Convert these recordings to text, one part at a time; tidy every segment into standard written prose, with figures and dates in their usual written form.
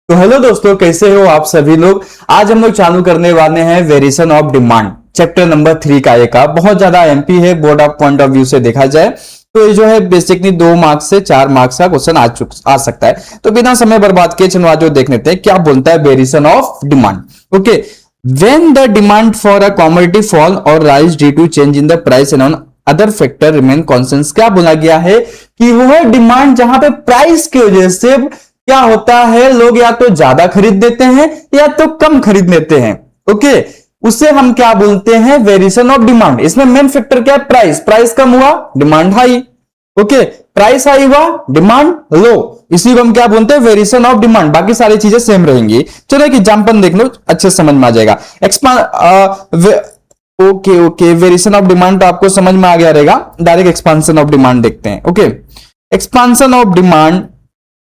तो हेलो दोस्तों, कैसे हो आप सभी लोग। आज हम लोग चालू करने वाले हैं variation of demand chapter number 3 का। एक बहुत ज्यादा एमपी है, board of point of view से देखा जाए तो ये जो है बेसिकली 2 मार्क्स से 4 मार्क्स का क्वेश्चन आ सकता है। तो बिना समय बर्बाद किए चलो आज जो देख लेते हैं क्या बोलता है variation of demand. Okay, when the demand for a commodity fall और rise due to change in the price and on other factor remain constant. क्या बोला गया है कि वह डिमांड जहां पे प्राइस की वजह से क्या होता है, लोग या तो ज्यादा खरीद देते हैं या तो कम खरीद लेते हैं। ओके, उसे हम क्या बोलते हैं, वेरिएशन ऑफ डिमांड। इसमें मेन फैक्टर क्या है, प्राइस। प्राइस कम हुआ, demand high. Okay, price high हुआ, डिमांड लो। इसी को हम क्या बोलते हैं, वेरिएशन ऑफ डिमांड। बाकी सारी चीजें सेम रहेंगी। चलो एक एग्जांपल देख लो, अच्छे समझ में आ जाएगा। ओके, वेरिएशन ऑफ डिमांड तो आपको समझ में आ गया रहेगा। डायरेक्ट एक्सपांशन ऑफ डिमांड देखते हैं। Okay, expansion of demand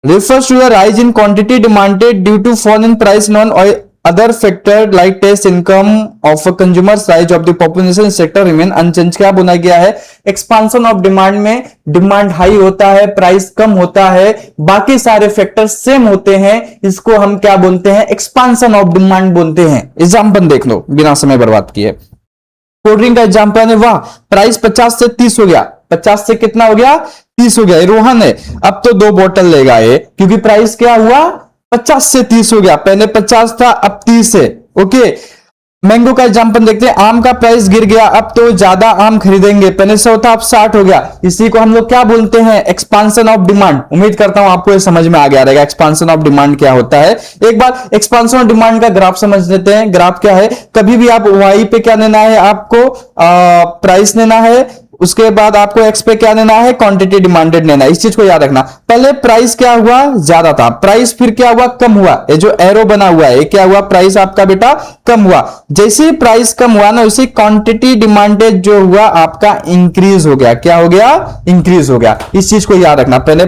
refers to a rise in quantity demanded due to fall in price non or other factor like taste income of a consumer size of the population sector remain unchanged। क्या बोला गया है, expansion of demand में demand high होता है, price कम होता है, बाकी सारे फैक्टर सेम होते हैं। इसको हम क्या बोलते हैं, एक्सपांशन ऑफ डिमांड बोलते हैं। एग्जांपल देख लो बिना समय बर्बाद किए। कोल्ड ड्रिंक का एग्जांपल है, वाह प्राइस 50 से 30 हो गया। 50 से कितना हो गया, 30 हो गया। रोहन है, अब तो 2 बोतल लेगा ये, क्योंकि प्राइस क्या हुआ, 50 से 30 हो गया। पहले 50 था, अब 30 है। ओके, मैंगो का एग्जांपल देखते हैं। आम का प्राइस गिर गया, अब तो ज्यादा आम खरीदेंगे। पहले 100 था, अब 60 हो गया। इसी को हम लोग क्या बोलते हैं, एक्सपांशन ऑफ डिमांड। उम्मीद करता हूं आपको ये समझ में आ गया रहेगा एक्सपांशन ऑफ डिमांड क्या होता है। एक बार एक्सपांशन ऑफ डिमांड का ग्राफ समझ लेते हैं। ग्राफ क्या है, कभी भी आप वाई पे क्या लेना है, आपको प्राइस लेना है, उसके बाद आपको एक्स पे क्या लेना है, क्वांटिटी डिमांडेड लेना है। इस चीज को याद रखना। पहले प्राइस क्या हुआ, ज्यादा था, प्राइस फिर क्या हुआ, कम हुआ। ये जो एरो बना हुआ है, ये क्या हुआ, प्राइस आपका बेटा कम हुआ। जैसे ही प्राइस कम हुआ ना, उसी क्वांटिटी डिमांडेड जो हुआ आपका इंक्रीज हो गया। क्या हो गया, इंक्रीज हो गया। इस चीज को याद रखना। पहले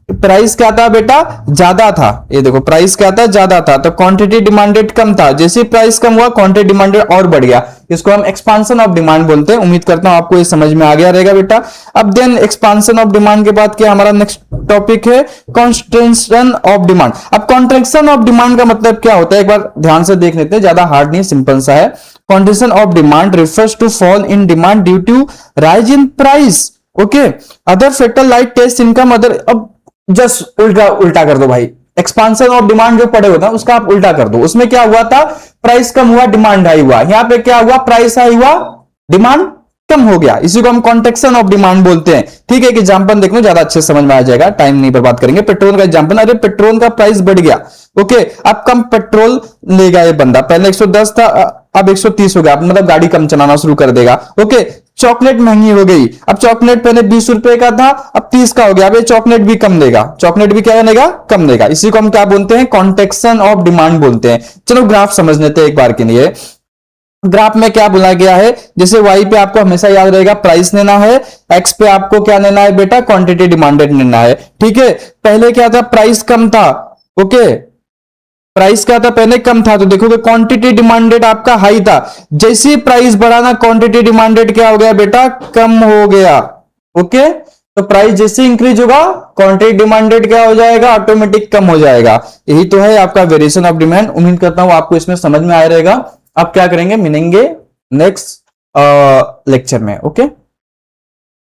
प्राइस क्या था बेटा, ज्यादा था। ये देखो प्राइस क्या था, ज्यादा था, तो क्वांटिटी डिमांडेड कम था। जैसे प्राइस कम हुआ, क्वांटिटी डिमांडेड और बढ़ गया। इसको हम एक्सपांशन ऑफ डिमांड बोलते हैं। उम्मीद करता हूं आपको ये समझ में आ गया रहेगा बेटा। अब देन एक्सपांशन ऑफ डिमांड के बाद क्या हमारा नेक्स्ट टॉपिक है, कॉन्ट्रैक्शन ऑफ डिमांड। अब कॉन्ट्रैक्शन ऑफ डिमांड का मतलब क्या होता है, एक बार ध्यान से देख लेते हैं, ज्यादा हार्ड नहीं, सिंपल सा है। Contraction of demand refers to fall in demand due to rise in price. Okay, other factor like taste income other. अब जस्ट उल्टा कर दो भाई। एक्सपांशन ऑफ डिमांड जो पढ़े होता है उसका आप उल्टा कर दो। उसमें क्या हुआ था, प्राइस कम हुआ, डिमांड हाई हुआ। यहां पे क्या हुआ, प्राइस हाई हुआ, डिमांड कम हो गया। इसी को हम कॉन्ट्रैक्शन ऑफ डिमांड बोलते हैं। ठीक है, एक एग्जांपल देख लो, ज्यादा अच्छे समझ में आ जाएगा, टाइम नहीं बर्बाद करेंगे। पेट्रोल का एग्जांपल, अरे पेट्रोल का प्राइस बढ़ गया। ओके, अब कम पेट्रोल लेगा ये बंदा। पहले 110 था, अब 130 हो गया, मतलब गाड़ी कम चलाना शुरू कर देगा। ओके, चॉकलेट महंगी हो गई। अब चॉकलेट पहले 20 रुपए का था, अब 30 का हो गया। अब ये चॉकलेट भी कम देगा, चॉकलेट भी क्या बनेगा, कम देगा। इसी को हम क्या बोलते हैं, कॉन्ट्रैक्शन ऑफ डिमांड बोलते हैं। चलो ग्राफ समझ लेते हैं एक बार के लिए। ग्राफ में क्या बोला गया है, जैसे वाई पे आपको हमेशा याद रहेगा प्राइस लेना है, एक्स पे आपको क्या लेना है बेटा, क्वांटिटी डिमांडेड लेना है। ठीक है, पहले क्या था, प्राइस कम था। ओके, प्राइस क्या था, पहले कम था, तो देखोगे क्वांटिटी डिमांडेड आपका हाई था। जैसे प्राइस बढ़ा ना, क्वांटिटी डिमांडेड क्या हो गया बेटा, कम हो गया। ओके, तो प्राइस जैसे इंक्रीज होगा, क्वांटिटी डिमांडेड क्या हो जाएगा, ऑटोमेटिक कम हो जाएगा। यही तो है आपका वेरिएशन ऑफ डिमांड। उम्मीद करता हूं आपको इसमें समझ में आया रहेगा। अब क्या करेंगे, मिलेंगे नेक्स्ट लेक्चर में। ओके।